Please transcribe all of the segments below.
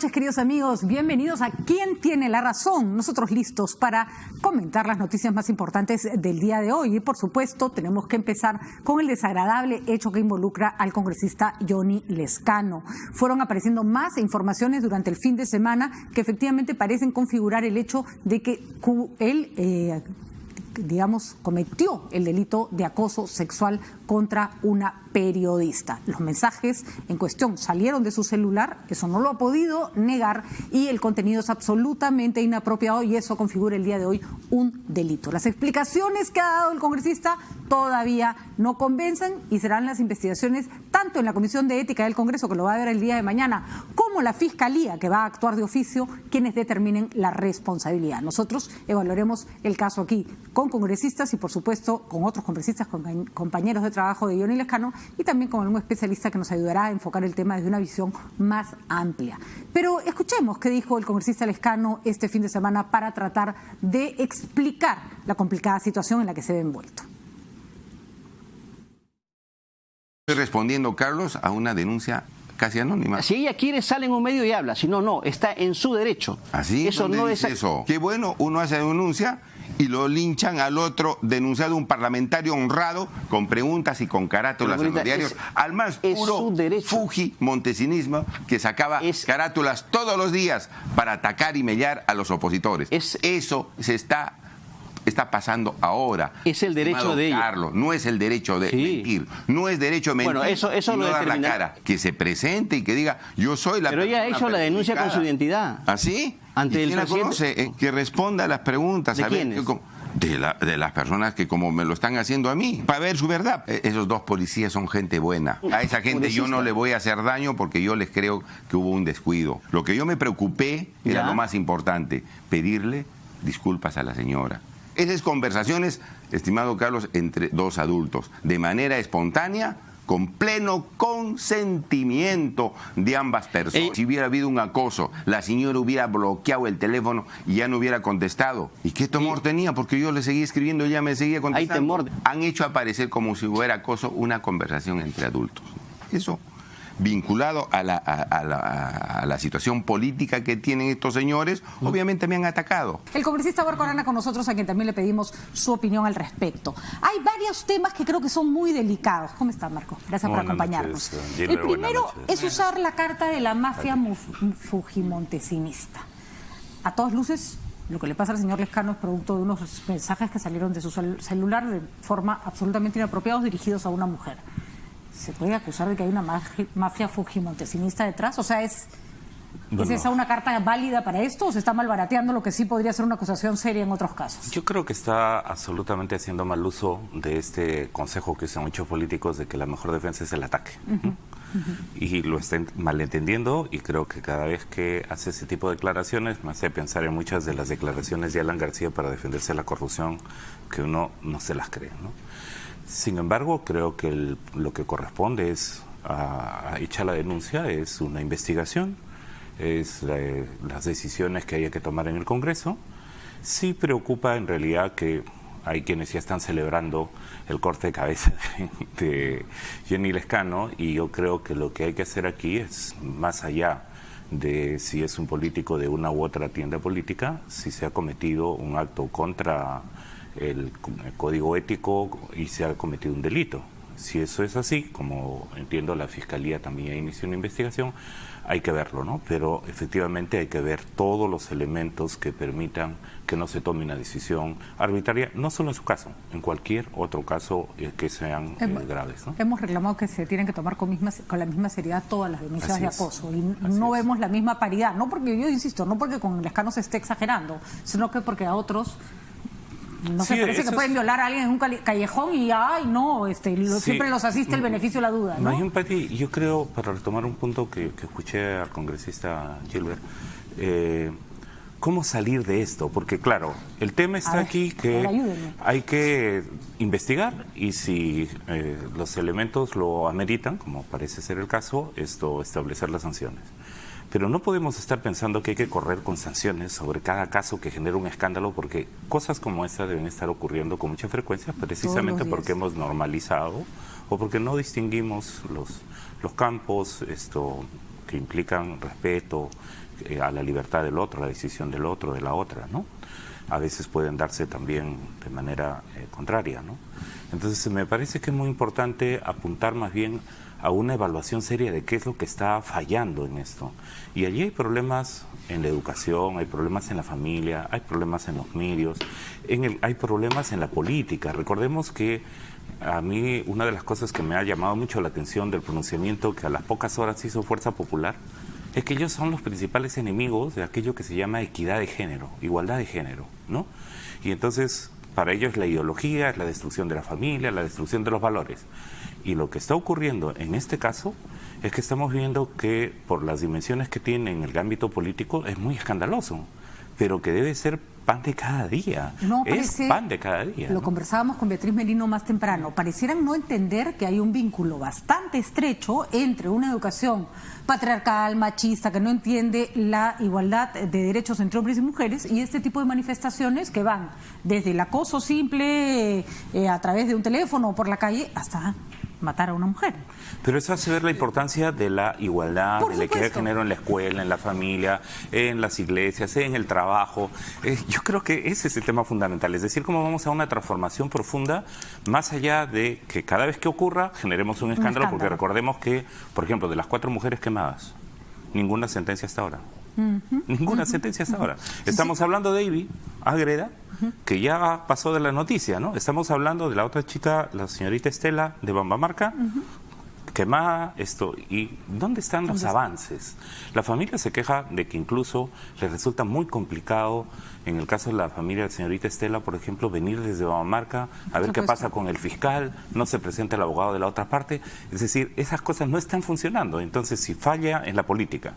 noches, queridos amigos. Bienvenidos a ¿Quién tiene la razón? Nosotros listos para comentar las noticias más importantes del día de hoy. Y, por supuesto, tenemos que empezar con el desagradable hecho que involucra al congresista Johnny Lezcano. Fueron apareciendo más informaciones durante el fin de semana que efectivamente parecen configurar el hecho de que él cometió el delito de acoso sexual contra una periodista. Los mensajes en cuestión salieron de su celular, eso no lo ha podido negar, y el contenido es absolutamente inapropiado y eso configura el día de hoy un delito. Las explicaciones que ha dado el congresista todavía no convencen y serán las investigaciones tanto en la Comisión de Ética del Congreso, que lo va a ver el día de mañana, como la Fiscalía, que va a actuar de oficio, quienes determinen la responsabilidad. Nosotros evaluaremos el caso aquí con congresistas y, por supuesto, con otros congresistas, con compañeros de trabajo de Johnny Lezcano y también con algún especialista que nos ayudará a enfocar el tema desde una visión más amplia. Pero escuchemos qué dijo el congresista Lezcano este fin de semana para tratar de explicar la complicada situación en la que se ve envuelto. Estoy respondiendo, Carlos, a una denuncia casi anónima. Si ella quiere, sale en un medio y habla. Si no, no, está en su derecho. ¿Así? Eso no es eso. Qué bueno, uno hace denuncia y lo linchan al otro, denunciado un parlamentario honrado, con preguntas y con carátulas en los diarios, al más puro fujimontesinismo, que sacaba carátulas todos los días para atacar y mellar a los opositores. Eso se está pasando ahora. Es el derecho de ella. Carlos, no es el derecho de mentir. No es derecho de mentir. Bueno, eso y no lo dar la determina. cara. Que se presente y que diga, yo soy la persona. Pero ella ha hecho la denuncia con su identidad. ¿Así? Ante el ¿Quién la conoce? Que responda a las preguntas. ¿De quiénes? De las personas que como me lo están haciendo a mí, para ver su verdad. Esos dos policías son gente buena. A esa gente yo no le voy a hacer daño porque yo les creo que hubo un descuido. Lo que yo me preocupé era lo más importante, pedirle disculpas a la señora. Esas conversaciones, estimado Carlos, entre dos adultos, de manera espontánea, con pleno consentimiento de ambas personas. Si hubiera habido un acoso, la señora hubiera bloqueado el teléfono y ya no hubiera contestado. ¿Y qué temor tenía? Porque yo le seguía escribiendo y ella me seguía contestando. Hay temor. Han hecho aparecer como si hubiera acoso una conversación entre adultos. Eso, vinculado a la situación política que tienen estos señores, obviamente me han atacado. El congresista Marco Arana con nosotros, a quien también le pedimos su opinión al respecto. Hay varios temas que creo que son muy delicados. ¿Cómo está, Marco? Gracias por acompañarnos. El primero es usar la carta de la mafia fujimontesinista. A todas luces, lo que le pasa al señor Lezcano es producto de unos mensajes que salieron de su celular de forma absolutamente inapropiados dirigidos a una mujer. ¿Se puede acusar de que hay una mafia fujimontesinista detrás? O sea, ¿es esa una carta válida para esto o se está malbarateando lo que sí podría ser una acusación seria en otros casos? Yo creo que está absolutamente haciendo mal uso de este consejo que usan muchos políticos de que la mejor defensa es el ataque. Y lo está malentendiendo y creo que cada vez que hace ese tipo de declaraciones me hace pensar en muchas de las declaraciones de Alan García para defenderse de la corrupción que uno no se las cree, ¿no? Sin embargo, creo que lo que corresponde es a echar la denuncia, es una investigación, es las decisiones que haya que tomar en el Congreso. Sí preocupa en realidad que hay quienes ya están celebrando el corte de cabeza de Johnny Lezcano y yo creo que lo que hay que hacer aquí es más allá de si es un político de una u otra tienda política, si se ha cometido un acto contra el código ético y se ha cometido un delito. Si eso es así, como entiendo la Fiscalía también inició una investigación, hay que verlo, ¿no? Pero efectivamente hay que ver todos los elementos que permitan que no se tome una decisión arbitraria, no solo en su caso, en cualquier otro caso que sean graves, ¿no? Hemos reclamado que se tienen que tomar con la misma seriedad todas las denuncias de acoso y no vemos la misma paridad, no porque, yo insisto, no porque con Lezcano se esté exagerando, sino que porque a otros no se parece que pueden violar a alguien en un callejón y ay no, siempre los asiste el beneficio de la duda, ¿no? Yo creo, para retomar un punto que escuché al congresista Gilbert, ¿cómo salir de esto? Porque claro, el tema está aquí que hay que investigar y si los elementos lo ameritan, como parece ser el caso, establecer las sanciones. Pero no podemos estar pensando que hay que correr con sanciones sobre cada caso que genera un escándalo, porque cosas como esta deben estar ocurriendo con mucha frecuencia, precisamente porque hemos normalizado o porque no distinguimos los campos que implican respeto, a la libertad del otro, a la decisión del otro, de la otra, ¿no? A veces pueden darse también de manera contraria, ¿no? Entonces me parece que es muy importante apuntar más bien a una evaluación seria de qué es lo que está fallando en esto. Y allí hay problemas en la educación, hay problemas en la familia, hay problemas en los medios, hay problemas en la política. Recordemos que a mí una de las cosas que me ha llamado mucho la atención del pronunciamiento que a las pocas horas hizo Fuerza Popular es que ellos son los principales enemigos de aquello que se llama equidad de género, igualdad de género, ¿no? Y entonces para ellos la ideología es la destrucción de la familia, la destrucción de los valores. Y lo que está ocurriendo en este caso es que estamos viendo que por las dimensiones que tiene en el ámbito político es muy escandaloso, pero que debe ser pan de cada día. No, es pan de cada día. Lo ¿no? conversábamos con Beatriz Merino más temprano. Parecieran no entender que hay un vínculo bastante estrecho entre una educación patriarcal, machista, que no entiende la igualdad de derechos entre hombres y mujeres, y este tipo de manifestaciones que van desde el acoso simple a través de un teléfono o por la calle hasta matar a una mujer. Pero eso hace ver la importancia de la igualdad, de la equidad de género en la escuela, en la familia, en las iglesias, en el trabajo. Yo creo que ese es el tema fundamental, es decir, cómo vamos a una transformación profunda, más allá de que cada vez que ocurra generemos un escándalo, porque recordemos que, por ejemplo, de las 4 mujeres quemadas, ninguna sentencia hasta ahora. Ninguna sentencia hasta ahora. Estamos hablando de Ivy, Agreda, que ya pasó de la noticia, ¿no? Estamos hablando de la otra chica, la señorita Estela de Bambamarca, quemada, esto. ¿Y dónde están los avances? La familia se queja de que incluso les resulta muy complicado, en el caso de la familia de la señorita Estela, por ejemplo, venir desde Bambamarca a ver qué pasa con el fiscal, no se presenta el abogado de la otra parte. Es decir, esas cosas no están funcionando. Entonces, si falla en la política,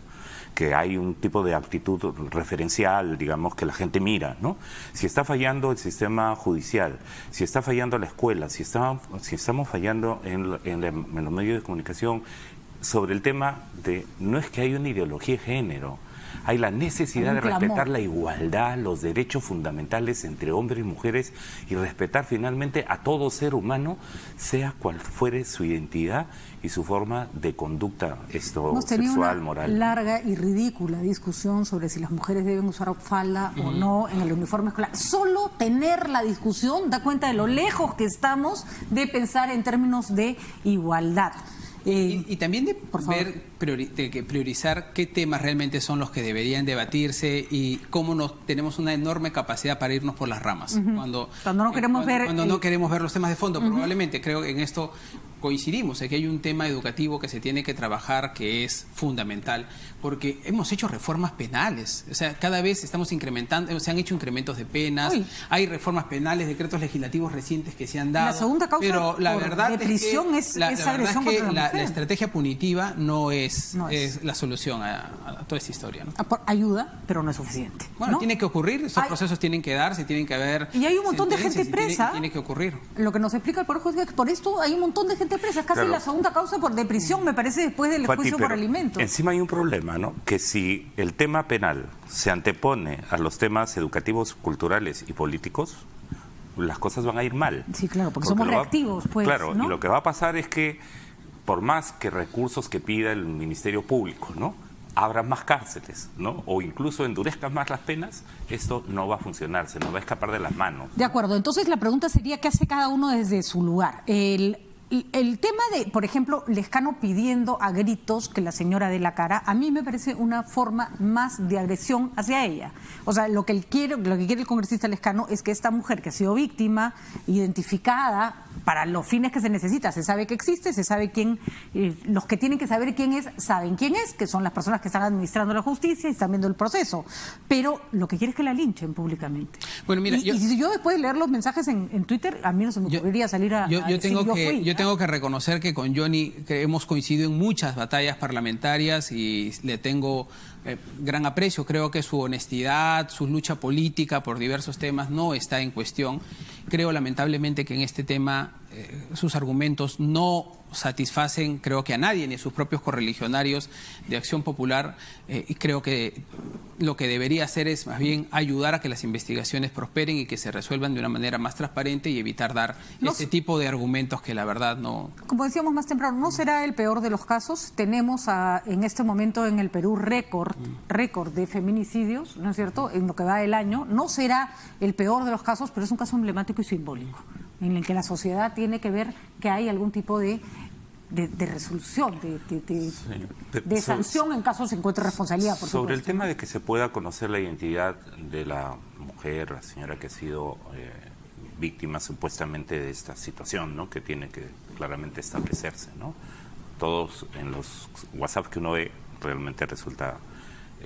que hay un tipo de actitud referencial, digamos, que la gente mira, ¿no? Si está fallando el sistema judicial, si está fallando la escuela, si estamos fallando en los medios de comunicación, sobre el tema de, no es que hay una ideología de género, hay la necesidad de respetar la igualdad, los derechos fundamentales entre hombres y mujeres y respetar finalmente a todo ser humano, sea cual fuere su identidad y su forma de conducta sexual, moral. Una larga y ridícula discusión sobre si las mujeres deben usar falda o no en el uniforme escolar. Solo tener la discusión da cuenta de lo lejos que estamos de pensar en términos de igualdad. Y también de priorizar qué temas realmente son los que deberían debatirse y cómo tenemos una enorme capacidad para irnos por las ramas. Cuando no queremos ver los temas de fondo, probablemente creo que en esto coincidimos, en que hay un tema educativo que se tiene que trabajar que es fundamental, porque hemos hecho reformas penales, o sea, cada vez estamos incrementando, se han hecho incrementos de penas, hay reformas penales, decretos legislativos recientes que se han dado. La segunda causa pero la verdad de prisión es la agresión verdad es que contra la mujer. la estrategia punitiva no es la solución a toda esta historia, ¿no? Ayuda, pero no es suficiente. Bueno, ¿no? tiene que ocurrir, esos procesos tienen que darse, tienen que haber. Y hay un montón de gente presa. Tiene que ocurrir. Lo que nos explica el Poder Judicial es que por esto hay un montón de gente presa. Es casi la segunda causa de prisión, me parece, después del juicio por alimentos. Encima hay un problema, ¿no? Que si el tema penal se antepone a los temas educativos, culturales y políticos, las cosas van a ir mal. Sí, claro, porque somos reactivos, pues. Claro, ¿no? y lo que va a pasar es que, por más que recursos que pida el Ministerio Público, ¿no?, abran más cárceles, ¿no?, o incluso endurezcan más las penas, esto no va a funcionar, se nos va a escapar de las manos. De acuerdo, entonces la pregunta sería, ¿qué hace cada uno desde su lugar? El tema de, por ejemplo, Lescano pidiendo a gritos que la señora dé la cara, a mí me parece una forma más de agresión hacia ella. O sea, lo que quiere el congresista Lescano es que esta mujer que ha sido víctima, identificada para los fines que se necesita, se sabe que existe, se sabe quién, los que tienen que saber quién es, saben quién es, que son las personas que están administrando la justicia y están viendo el proceso. Pero lo que quiere es que la linchen públicamente. Bueno, mira, y si yo después de leer los mensajes en Twitter, a mí no se me ocurriría salir a yo decir yo tengo que reconocer que con Johnny hemos coincidido en muchas batallas parlamentarias y le tengo gran aprecio. Creo que su honestidad, su lucha política por diversos temas no está en cuestión. Creo lamentablemente que en este tema sus argumentos no satisfacen, creo que a nadie, ni a sus propios correligionarios de Acción Popular, y creo que lo que debería hacer es más bien ayudar a que las investigaciones prosperen y que se resuelvan de una manera más transparente y evitar dar este tipo de argumentos que la verdad no... Como decíamos más temprano, no será el peor de los casos. Tenemos en este momento en el Perú récord de feminicidios, ¿no es cierto?, en lo que va del año. No será el peor de los casos, pero es un caso emblemático y simbólico, en el que la sociedad tiene que ver que hay algún tipo de resolución, de sanción en caso se encuentre responsabilidad. Por sobre supuesto. El tema de que se pueda conocer la identidad de la mujer, la señora que ha sido víctima supuestamente de esta situación, ¿no?, que tiene que claramente establecerse, ¿no? Todos en los WhatsApp que uno ve realmente resulta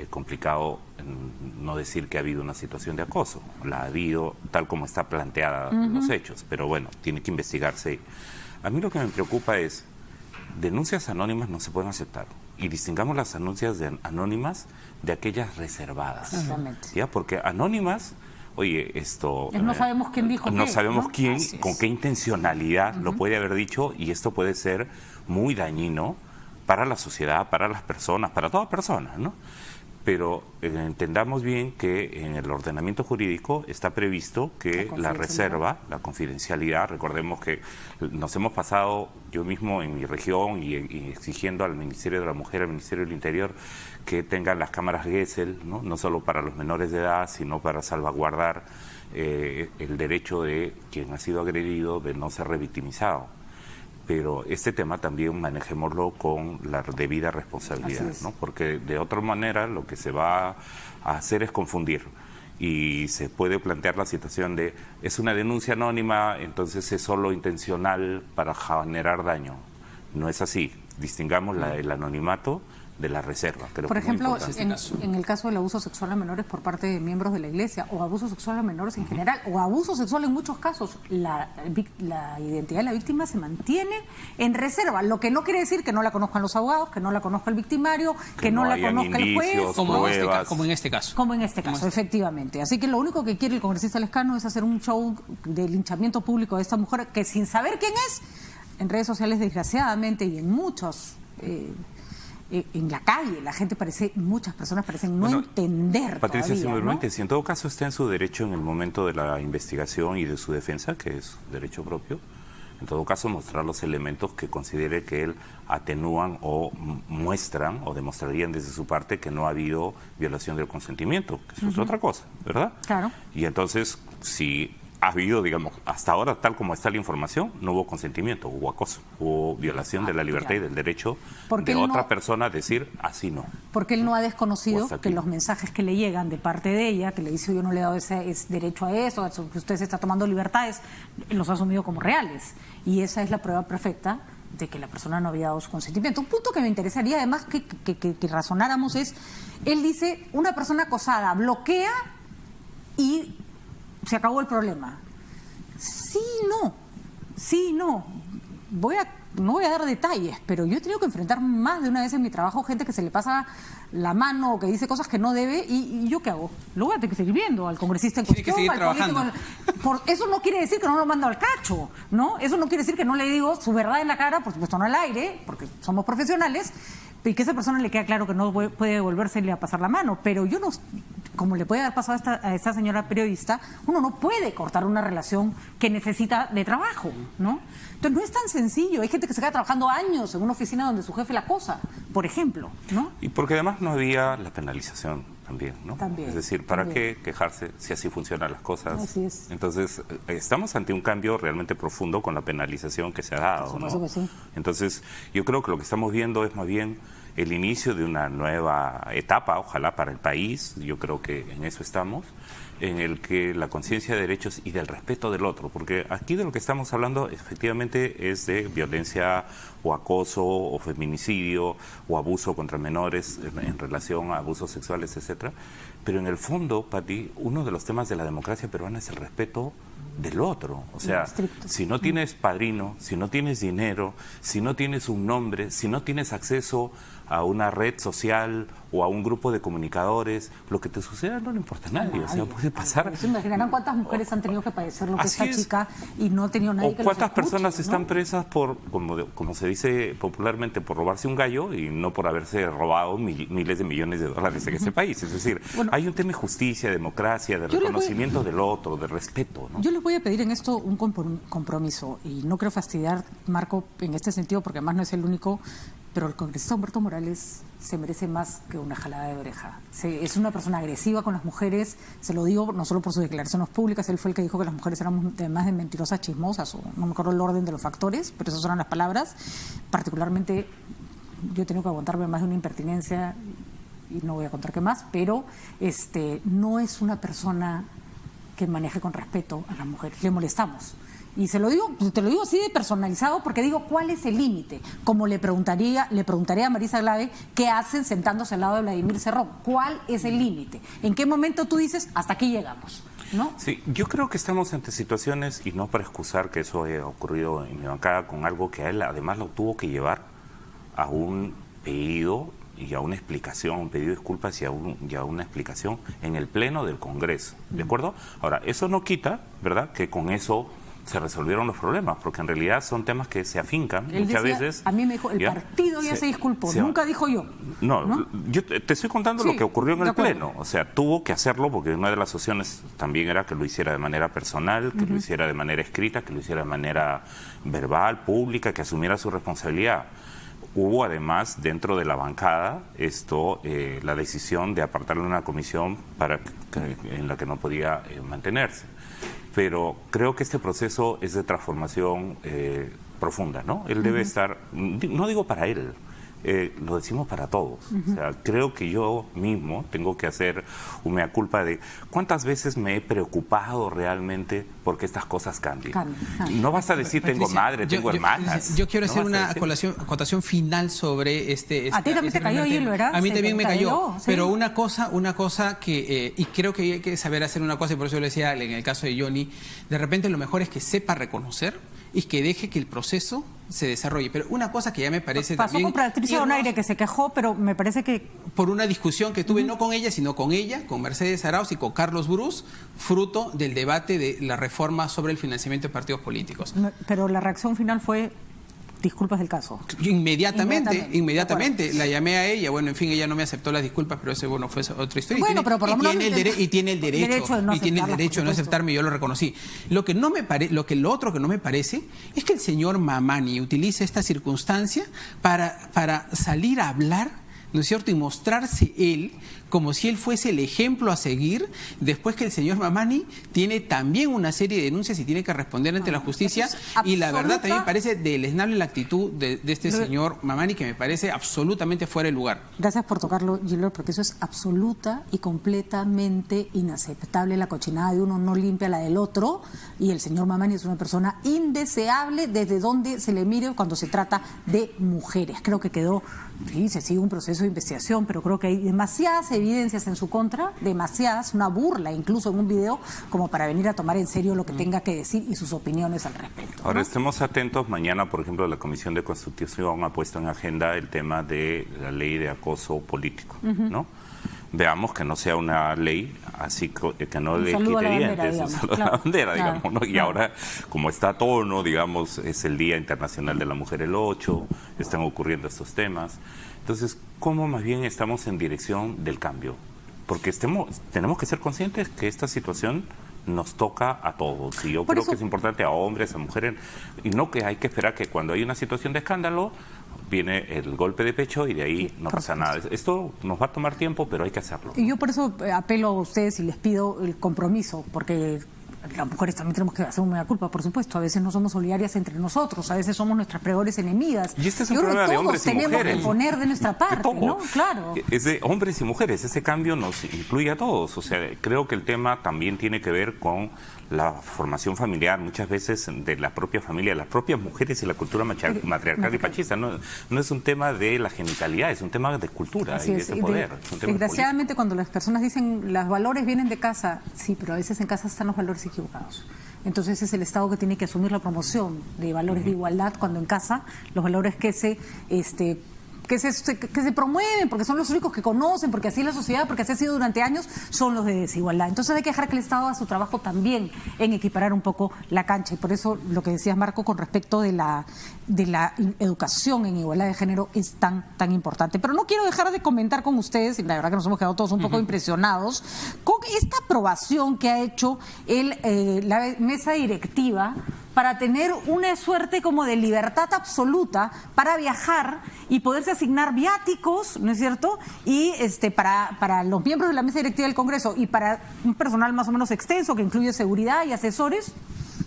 complicado no decir que ha habido una situación de acoso. La ha habido tal como está planteada los hechos, pero bueno, tiene que investigarse. A mí lo que me preocupa es, denuncias anónimas no se pueden aceptar, y distingamos las denuncias anónimas de aquellas reservadas. Exactamente. ¿Ya? Porque anónimas, oye, no sabemos quién dijo no qué, sabemos ¿no? quién, con qué intencionalidad lo puede haber dicho, y esto puede ser muy dañino para la sociedad, para las personas, para toda persona, ¿no? Pero entendamos bien que en el ordenamiento jurídico está previsto que la reserva, la confidencialidad, recordemos que nos hemos pasado, yo mismo en mi región, y exigiendo al Ministerio de la Mujer, al Ministerio del Interior, que tengan las cámaras Gesell, no solo para los menores de edad, sino para salvaguardar el derecho de quien ha sido agredido de no ser revictimizado. Pero este tema también manejémoslo con la debida responsabilidad, ¿no? Porque de otra manera lo que se va a hacer es confundir, y se puede plantear la situación de es una denuncia anónima, entonces es solo intencional para generar daño. No es así. Distingamos el anonimato de la reserva. Creo por que ejemplo, en en el caso del abuso sexual a menores por parte de miembros de la Iglesia, o abuso sexual a menores en general, o abuso sexual en muchos casos, la identidad de la víctima se mantiene en reserva, lo que no quiere decir que no la conozcan los abogados, que no la conozca el victimario, que no la conozca el juez. Como en este caso. Como en este caso, efectivamente. Así que lo único que quiere el congresista Lescano es hacer un show de linchamiento público de esta mujer, que sin saber quién es, en redes sociales desgraciadamente y en muchos... en la calle, muchas personas parecen no entender Patricia, todavía, simplemente, ¿no? si en todo caso está en su derecho en el momento de la investigación y de su defensa, que es derecho propio, en todo caso mostrar los elementos que considere que él atenúan o muestran o demostrarían desde su parte que no ha habido violación del consentimiento, que eso es otra cosa, ¿verdad? Claro. Y entonces, si ha habido, digamos, hasta ahora, tal como está la información, no hubo consentimiento, hubo acoso, hubo violación de la libertad y del derecho de otra persona a decir así no. Porque él no ha desconocido que los mensajes que le llegan de parte de ella, que le dice yo no le he dado ese derecho a eso, que usted se está tomando libertades, los ha asumido como reales. Y esa es la prueba perfecta de que la persona no había dado su consentimiento. Un punto que me interesaría además que razonáramos es, él dice, una persona acosada bloquea y se acabó el problema. Sí, no. No voy a dar detalles, pero yo he tenido que enfrentar más de una vez en mi trabajo gente que se le pasa la mano o que dice cosas que no debe, y ¿yo qué hago? Lo voy a tener que seguir viendo al congresista en cuestión, que seguir trabajando. Eso no quiere decir que no lo mando al cacho, ¿no? Eso no quiere decir que no le digo su verdad en la cara, por supuesto no al aire, porque somos profesionales, y que a esa persona le queda claro que no puede volvérsele a pasar la mano, pero yo no, como le puede haber pasado a esta señora periodista, uno no puede cortar una relación que necesita de trabajo, ¿no? Entonces no es tan sencillo. Hay gente que se queda trabajando años en una oficina donde su jefe la acosa, por ejemplo, ¿no? Y porque además no había la penalización también, ¿no? También, es decir, ¿para qué quejarse si así funcionan las cosas? Así es. Entonces, estamos ante un cambio realmente profundo con la penalización que se ha dado, ¿no? Que sí. Entonces, yo creo que lo que estamos viendo es más bien el inicio de una nueva etapa, ojalá para el país, yo creo que en eso estamos, en el que la conciencia de derechos y del respeto del otro, porque aquí de lo que estamos hablando efectivamente es de violencia o acoso o feminicidio o abuso contra menores en relación a abusos sexuales, etcétera, Pero en el fondo, Pati, uno de los temas de la democracia peruana es el respeto del otro. O sea, si no tienes padrino, si no tienes dinero, si no tienes un nombre, si no tienes acceso a una red social o a un grupo de comunicadores, lo que te suceda no le importa a nadie. O sea, puede pasar. ¿Se imaginarán cuántas mujeres han tenido que padecer lo que esta chica y no ha tenido nadie que los escuche? ¿Cuántas personas están presas por, como se dice popularmente, por robarse un gallo y no por haberse robado miles de millones de dólares en ese país? Es decir, hay un tema de justicia, democracia, de reconocimiento del otro, de respeto, ¿no? Yo les voy a pedir en esto un compromiso, y no quiero fastidiar, Marco, en este sentido, porque además no es el único, pero el congresista Humberto Morales se merece más que una jalada de oreja. Es una persona agresiva con las mujeres, se lo digo no solo por sus declaraciones públicas, él fue el que dijo que las mujeres éramos además de mentirosas, chismosas, o no me acuerdo el orden de los factores, pero esas eran las palabras. Particularmente, yo he tenido que aguantarme más de una impertinencia, y no voy a contar qué más, pero no es una persona que maneje con respeto a las mujeres. Le molestamos. Y te lo digo así de personalizado, porque digo, ¿cuál es el límite? Como le preguntaría a Marisa Glave, ¿qué hacen sentándose al lado de Vladimir Cerrón? ¿Cuál es el límite? ¿En qué momento tú dices, hasta aquí llegamos? ¿No? Sí, yo creo que estamos ante situaciones, y no para excusar que eso haya ocurrido en mi bancada, con algo que a él además lo tuvo que llevar a un pedido y a una explicación, un pedido de disculpas y a una explicación en el Pleno del Congreso, ¿de acuerdo? Ahora, eso no quita, ¿verdad?, que con eso se resolvieron los problemas, porque en realidad son temas que se afincan muchas veces. A mí me dijo, el partido ya se disculpó, nunca dijo yo. No, yo te estoy contando lo que ocurrió en el Pleno. O sea, tuvo que hacerlo porque una de las opciones también era que lo hiciera de manera personal, que lo hiciera de manera escrita, que lo hiciera de manera verbal, pública, que asumiera su responsabilidad. Hubo además dentro de la bancada la decisión de apartarle una comisión en la que no podía mantenerse. Pero creo que este proceso es de transformación profunda, ¿no? Él debe estar, no digo para él, lo decimos para todos. O sea, creo que yo mismo tengo que hacer un mea culpa de cuántas veces me he preocupado realmente porque estas cosas cambien. No basta decir tengo madre, tengo hermanas. Yo quiero hacer una acotación final sobre A ti también te cayó, Hilo, ¿verdad? A mí también me cayó, sí. Pero una cosa que, y creo que hay que saber hacer una cosa, y por eso yo le decía en el caso de Johnny, de repente lo mejor es que sepa reconocer y que deje que el proceso se desarrolle. Pero una cosa que ya me parece también... Pasó con Patricia Donaire, que se quejó, pero me parece que... Por una discusión que tuve, no con ella, sino con ella, con Mercedes Arauz y con Carlos Bruce, fruto del debate de la reforma sobre el financiamiento de partidos políticos. Pero la reacción final fue... disculpas del caso. Inmediatamente. La llamé a ella, bueno, en fin, ella no me aceptó las disculpas, pero ese, bueno, fue otra historia. Bueno, pero por lo menos tiene el derecho de no aceptarme, yo lo reconocí. Lo otro que no me parece es que el señor Mamani utilice esta circunstancia para salir a hablar, ¿no es cierto?, y mostrarse él como si él fuese el ejemplo a seguir, después que el señor Mamani tiene también una serie de denuncias y tiene que responder ante la justicia. Y la verdad también me parece deleznable la actitud de este señor Mamani, que me parece absolutamente fuera de lugar. Gracias por tocarlo, Gilbert, porque eso es absoluta y completamente inaceptable. La cochinada de uno no limpia la del otro, y el señor Mamani es una persona indeseable desde donde se le mire cuando se trata de mujeres. Creo que quedó, sí, se sigue un proceso de investigación, pero creo que hay demasiadas evidencias en su contra, demasiadas, una burla incluso en un video, como para venir a tomar en serio lo que tenga que decir y sus opiniones al respecto, ¿no? Ahora, estemos atentos. Mañana, por ejemplo, la Comisión de Constitución ha puesto en agenda el tema de la ley de acoso político, ¿no? Veamos que no sea una ley así que no le quite dientes, un saludo a la bandera, digamos, ¿no? Y ahora, como está a tono, digamos, es el Día Internacional de la Mujer el 8, están ocurriendo estos temas. Entonces, ¿cómo más bien estamos en dirección del cambio? Porque tenemos que ser conscientes que esta situación nos toca a todos. Y yo creo que es importante a hombres, a mujeres, y no que hay que esperar que cuando hay una situación de escándalo viene el golpe de pecho y de ahí no pasa nada. Esto nos va a tomar tiempo, pero hay que hacerlo. Y yo por eso apelo a ustedes y les pido el compromiso, porque las mujeres también tenemos que hacer una culpa, por supuesto. A veces no somos solidarias entre nosotros, a veces somos nuestras peores enemigas. Y este es un problema de hombres y mujeres. Todos tenemos que poner de nuestra parte, ¿no? Claro. Es de hombres y mujeres, ese cambio nos incluye a todos. O sea, creo que el tema también tiene que ver con la formación familiar, muchas veces de la propia familia, las propias mujeres y la cultura matriarcal y machista. No es un tema de la genitalidad, es un tema de cultura y de ese poder. Desgraciadamente, cuando las personas dicen los valores vienen de casa, sí, pero a veces en casa están los valores equivocados. Entonces es el Estado que tiene que asumir la promoción de valores de igualdad, cuando en casa los valores que se promueven, porque son los únicos que conocen, porque así es la sociedad, porque así ha sido durante años, son los de desigualdad. Entonces hay que dejar que el Estado haga su trabajo también en equiparar un poco la cancha. Y por eso lo que decías, Marco, con respecto de la educación en igualdad de género es tan importante. Pero no quiero dejar de comentar con ustedes, y la verdad que nos hemos quedado todos un poco impresionados, con esta aprobación que ha hecho la mesa directiva para tener una suerte como de libertad absoluta para viajar y poderse asignar viáticos, ¿no es cierto? Y para los miembros de la mesa directiva del Congreso y para un personal más o menos extenso que incluye seguridad y asesores.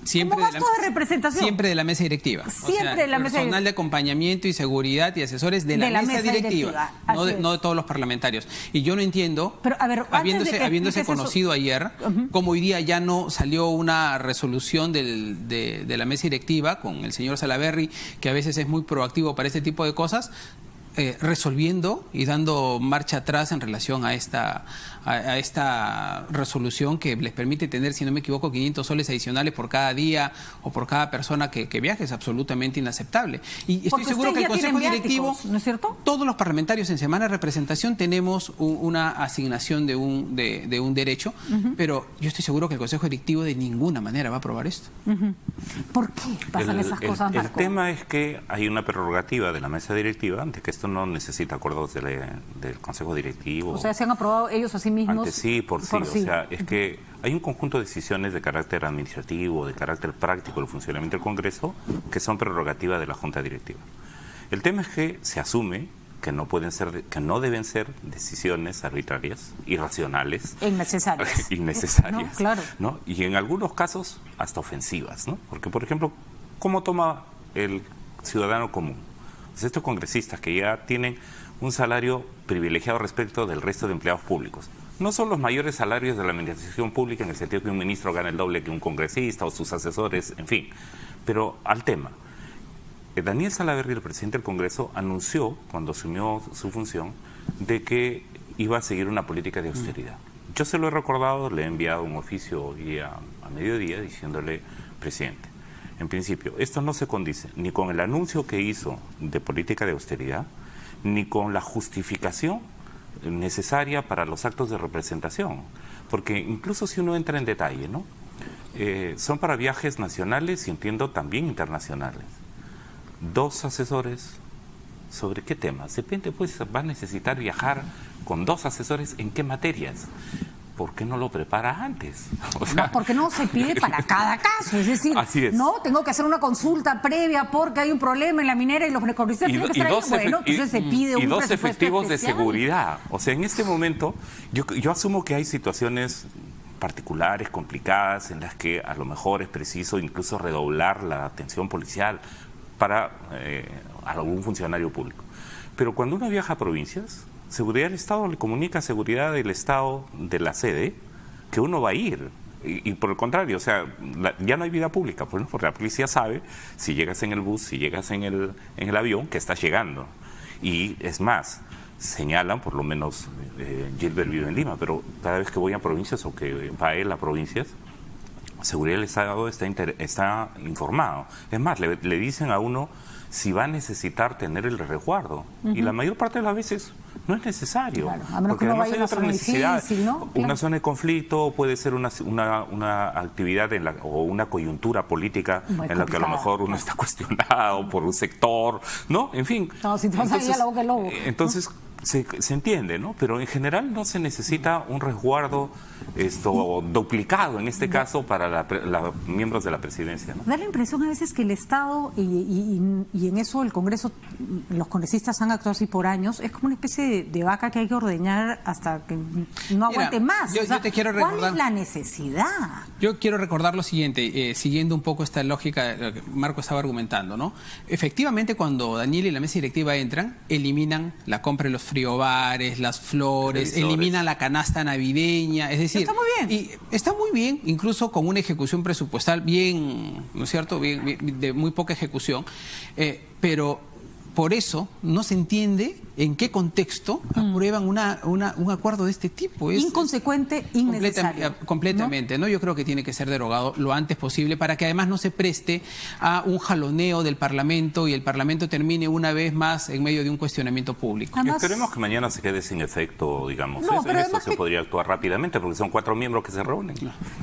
Siempre como gasto de representación. Siempre de la mesa directiva. Siempre de la mesa directiva. Personal de acompañamiento y seguridad y asesores de la mesa directiva. No de todos los parlamentarios. Y yo no entiendo, pero, a ver, habiéndose conocido ayer, como hoy día ya no salió una resolución de la mesa directiva con el señor Salaverry, que a veces es muy proactivo para este tipo de cosas, resolviendo y dando marcha atrás en relación a esta resolución que les permite tener, si no me equivoco, 500 soles adicionales por cada día o por cada persona que viaje. Es absolutamente inaceptable. Y estoy seguro que el Consejo Directivo, ¿no es cierto? Todos los parlamentarios en semana de representación tenemos una asignación de un derecho, pero yo estoy seguro que el Consejo Directivo de ninguna manera va a aprobar esto. ¿Por qué pasan esas cosas, Marco? El tema es que hay una prerrogativa de la mesa directiva, de que esto no necesita acuerdos del Consejo Directivo. O sea, se han aprobado ellos a sí mismos. Antes sí, por sí. O sea, es que hay un conjunto de decisiones de carácter administrativo, de carácter práctico del funcionamiento del Congreso, que son prerrogativa de la Junta Directiva. El tema es que se asume que no deben ser decisiones arbitrarias, irracionales, innecesarias. ¿No? Claro. ¿No? Y en algunos casos hasta ofensivas, ¿no? Porque, por ejemplo, ¿cómo toma el ciudadano común? Pues estos congresistas que ya tienen un salario privilegiado respecto del resto de empleados públicos. No son los mayores salarios de la administración pública en el sentido que un ministro gana el doble que un congresista o sus asesores, en fin. Pero al tema, Daniel Salaverry, el presidente del Congreso, anunció cuando asumió su función de que iba a seguir una política de austeridad. Yo se lo he recordado, le he enviado un oficio hoy a mediodía diciéndole, presidente, en principio, esto no se condice ni con el anuncio que hizo de política de austeridad, ni con la justificación necesaria para los actos de representación. Porque incluso si uno entra en detalle, ¿no? Son para viajes nacionales y entiendo también internacionales. 2 asesores, ¿sobre qué temas? Depende, pues, va a necesitar viajar con 2 asesores, ¿en qué materias? ¿Por qué no lo prepara antes? O sea, ¿por qué no se pide para cada caso? Es decir, así es. No, tengo que hacer una consulta previa porque hay un problema en la minera y los recordistas tienen que estar ahí. Bueno, entonces se pide un presupuesto especial. Y 2 efectivos de seguridad. O sea, en este momento, yo asumo que hay situaciones particulares, complicadas, en las que a lo mejor es preciso incluso redoblar la atención policial para algún funcionario público. Pero cuando uno viaja a provincias, seguridad del Estado le comunica a seguridad del Estado de la sede que uno va a ir. Y por el contrario, o sea, ya no hay vida pública, pues, ¿no? Porque la policía sabe si llegas en el bus, si llegas en el avión, que estás llegando. Y es más, señalan, por lo menos Gilbert vive en Lima, pero cada vez que voy a provincias o que va él a provincias, seguridad del Estado está informado. Es más, le dicen a uno si va a necesitar tener el resguardo. Y la mayor parte de las veces no es necesario. Claro, a menos porque que no además vaya hay a otra una necesidad. difícil, ¿no? Una Claro. zona de conflicto, puede ser una actividad o una coyuntura política muy en la que a lo mejor uno está cuestionado por un sector, ¿no? En fin. No, si te vas a ir a la boca del lobo. Entonces, Se entiende, ¿no? Pero en general no se necesita un resguardo duplicado, en este caso, para los miembros de la presidencia, ¿no? Da la impresión a veces que el Estado, y en eso el Congreso, los congresistas han actuado así por años, es como una especie de vaca que hay que ordeñar hasta que no aguante más. Yo te quiero recordar, ¿cuál es la necesidad? Yo quiero recordar lo siguiente, siguiendo un poco esta lógica que Marco estaba argumentando, ¿no? Efectivamente, cuando Daniel y la mesa directiva entran, eliminan la compra de los friobares, las flores, eliminan la canasta navideña, es decir, está muy bien. Y está muy bien, incluso con una ejecución presupuestal bien, ¿no es cierto?, bien, de muy poca ejecución, pero por eso no se entiende en qué contexto aprueban un acuerdo de este tipo. Es inconsecuente, innecesario. Completamente, ¿no? Yo creo que tiene que ser derogado lo antes posible para que además no se preste a un jaloneo del Parlamento y el Parlamento termine una vez más en medio de un cuestionamiento público. Además, esperemos que mañana se quede sin efecto, digamos. No, en esto se podría actuar rápidamente porque son 4 miembros que se reúnen.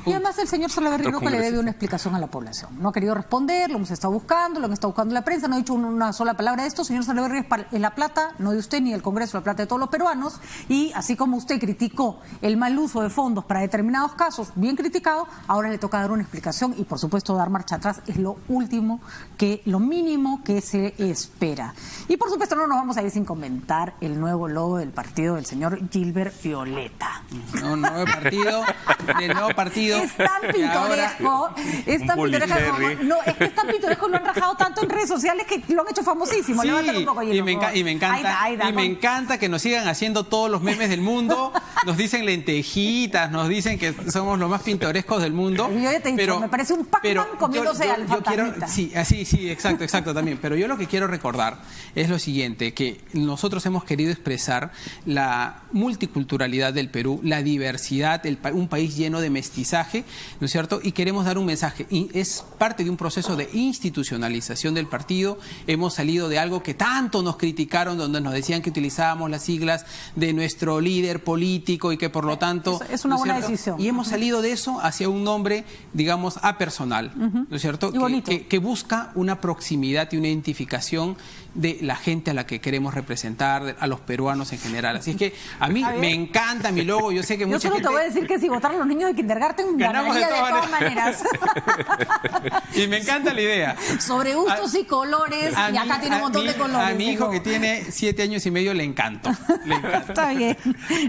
Y además el señor Salaverry creo que le debe una explicación a la población. No ha querido responder, lo hemos estado buscando, lo han estado buscando en la prensa, no ha dicho una sola palabra de esto. Señor Salaverry, es la plata, no de usted ni del Congreso, la plata de todos los peruanos, y así como usted criticó el mal uso de fondos para determinados casos, bien criticado, ahora le toca dar una explicación y por supuesto dar marcha atrás es lo mínimo que se espera. Y por supuesto no nos vamos a ir sin comentar el nuevo logo del partido del señor Gilbert Violeta. Un nuevo partido. Es tan pintoresco, es tan pintoresco, lo han rajado tanto en redes sociales que lo han hecho famosísimo. Sí, y me encanta que nos sigan haciendo todos los memes del mundo, nos dicen lentejitas, nos dicen que somos los más pintorescos del mundo. Yo ya te he dicho, me parece un Pac-Man comiéndose al fantasmita. Sí, exacto, también. Pero yo lo que quiero recordar es lo siguiente, que nosotros hemos querido expresar la multiculturalidad del Perú, la diversidad, un país lleno de mestizaje, ¿no es cierto? Y queremos dar un mensaje. Y es parte de un proceso de institucionalización del partido. Hemos salido de algo que tanto nos criticaron, donde nos decían que utilizábamos las siglas de nuestro líder político y que por lo tanto... Es una buena decisión. Y hemos salido de eso hacia un nombre, digamos, apersonal, ¿no es cierto? Que busca una proximidad y una identificación de la gente a la que queremos representar, a los peruanos en general. Así es que a mí me encanta mi logo. Yo sé que mucha gente... te voy a decir que si votaron los niños de kindergarten, ganaría de todas maneras. Y me encanta la idea. Sobre gustos y colores, y acá tiene un montón de colores. A mi hijo que tiene 7 años y medio le encanto. Está bien.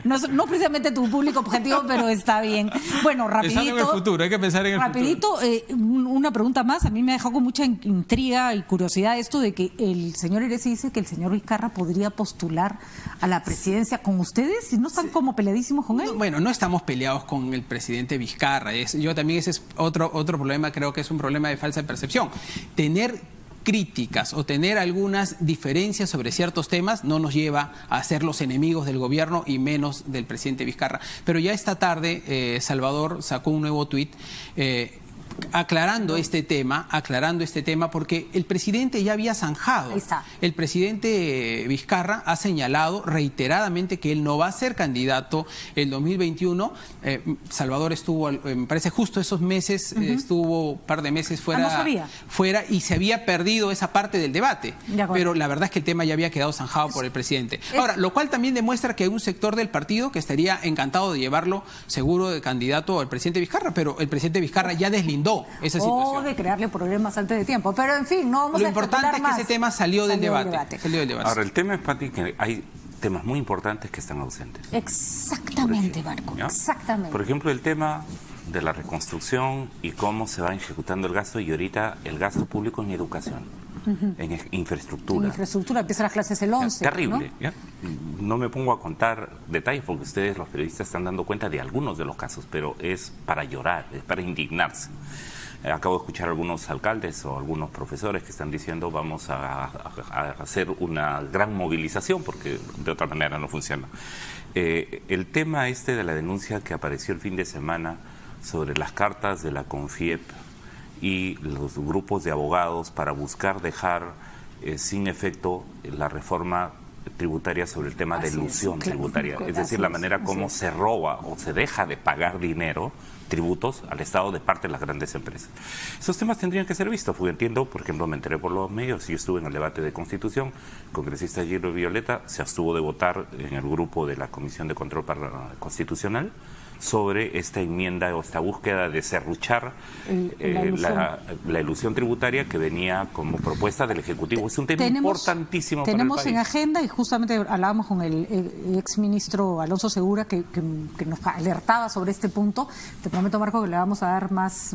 No precisamente tu público objetivo, pero está bien. Bueno, rapidito. Pensando en el futuro, hay que pensar en el futuro. Una pregunta más. A mí me ha dejado con mucha intriga y curiosidad esto de que el señor Eresi dice que el señor Vizcarra podría postular a la presidencia con ustedes y no están como peleadísimos con él. Bueno, no estamos peleados con el presidente Vizcarra. Yo también ese es otro problema, creo que es un problema de falsa percepción. Tener críticas o tener algunas diferencias sobre ciertos temas no nos lleva a ser los enemigos del gobierno y menos del presidente Vizcarra. Pero ya esta tarde Salvador sacó un nuevo tuit aclarando este tema, porque el presidente ya había zanjado. El presidente Vizcarra ha señalado reiteradamente que él no va a ser candidato el 2021. Salvador estuvo, me parece, justo esos meses, estuvo un par de meses fuera y se había perdido esa parte del debate. Pero la verdad es que el tema ya había quedado zanjado por el presidente. Ahora, lo cual también demuestra que hay un sector del partido que estaría encantado de llevarlo seguro de candidato al presidente Vizcarra, pero el presidente Vizcarra ya deslindó esa situación. O de crearle problemas antes de tiempo. Pero en fin, no vamos a especular más. Lo importante es que ese tema salió del debate. Ahora, el tema es, Pati, que hay temas muy importantes que están ausentes. Exactamente, Marco. Exactamente. Por ejemplo, el tema de la reconstrucción y cómo se va ejecutando el gasto, y ahorita el gasto público en educación, en infraestructura. En infraestructura, empiezan las clases el 11. Terrible. ¿no? Me pongo a contar detalles porque ustedes, los periodistas, están dando cuenta de algunos de los casos, pero es para llorar, es para indignarse. Acabo de escuchar a algunos alcaldes o algunos profesores que están diciendo vamos a hacer una gran movilización porque de otra manera no funciona. El tema de la denuncia que apareció el fin de semana sobre las cartas de la CONFIEP y los grupos de abogados para buscar dejar sin efecto la reforma tributaria sobre el tema de elusión tributaria, es decir, la manera como se roba o se deja de pagar dinero, tributos al Estado de parte de las grandes empresas. Esos temas tendrían que ser vistos, porque entiendo, por ejemplo, me enteré por los medios, yo estuve en el debate de Constitución, el congresista Giro Violeta se abstuvo de votar en el grupo de la Comisión de Control Constitucional sobre esta enmienda o esta búsqueda de serruchar la ilusión tributaria que venía como propuesta del Ejecutivo. Es un tema importantísimo para el país. Tenemos en agenda, y justamente hablábamos con el exministro Alonso Segura que nos alertaba sobre este punto. Te prometo, Marco, que le vamos a dar más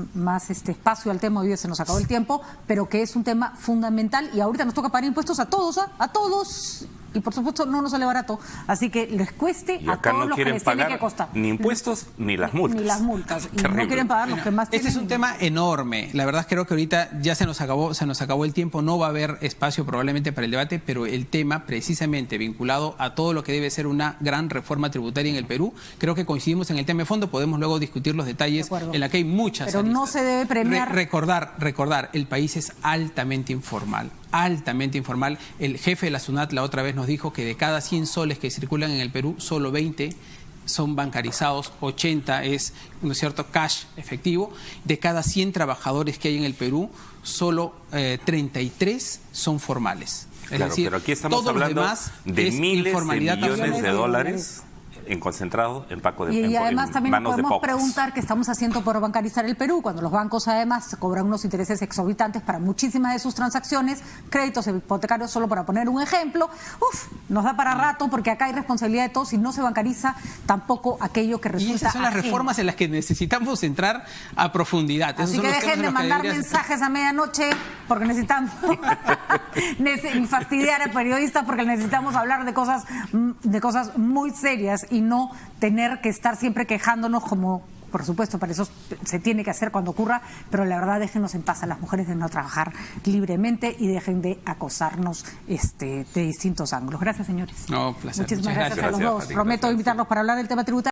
espacio al tema. Hoy día se nos acabó el tiempo, pero que es un tema fundamental y ahorita nos toca pagar impuestos a todos. Y por supuesto no nos sale barato, así que les cueste a todos los que les tiene que costar. Ni impuestos ni las multas. Ni las multas. Y no quieren pagar los que más tienen. Este es un tema enorme. La verdad creo que ahorita ya se nos acabó el tiempo. No va a haber espacio probablemente para el debate, pero el tema precisamente vinculado a todo lo que debe ser una gran reforma tributaria en el Perú, creo que coincidimos en el tema de fondo. Podemos luego discutir los detalles en la que hay muchas Pero aristas. No se debe premiar. Recordar, el país es altamente informal. El jefe de la SUNAT la otra vez nos dijo que de cada 100 soles que circulan en el Perú, solo 20 son bancarizados, 80 es, ¿no es cierto?, cash efectivo. De cada 100 trabajadores que hay en el Perú, solo 33 son formales. Es decir, pero aquí estamos hablando de miles de millones de dólares en concentrado en Paco de Y además también nos podemos pocos. preguntar qué estamos haciendo por bancarizar el Perú, cuando los bancos además cobran unos intereses exorbitantes para muchísimas de sus transacciones, créditos hipotecarios, solo para poner un ejemplo. Nos da para rato, porque acá hay responsabilidad de todos y no se bancariza tampoco aquello que resulta Y esas son las ajeno. Reformas en las que necesitamos entrar a profundidad. Así que dejen de mandar mensajes a medianoche, porque necesitamos y fastidiar a periodistas, porque necesitamos hablar de cosas muy serias y no tener que estar siempre quejándonos, como por supuesto para eso se tiene que hacer cuando ocurra, pero la verdad déjenos en paz a las mujeres de no trabajar libremente y dejen de acosarnos de distintos ángulos. Gracias, señores. No, placer. Muchísimas gracias a los dos. Fátima. Prometo invitarlos para hablar del tema tributario.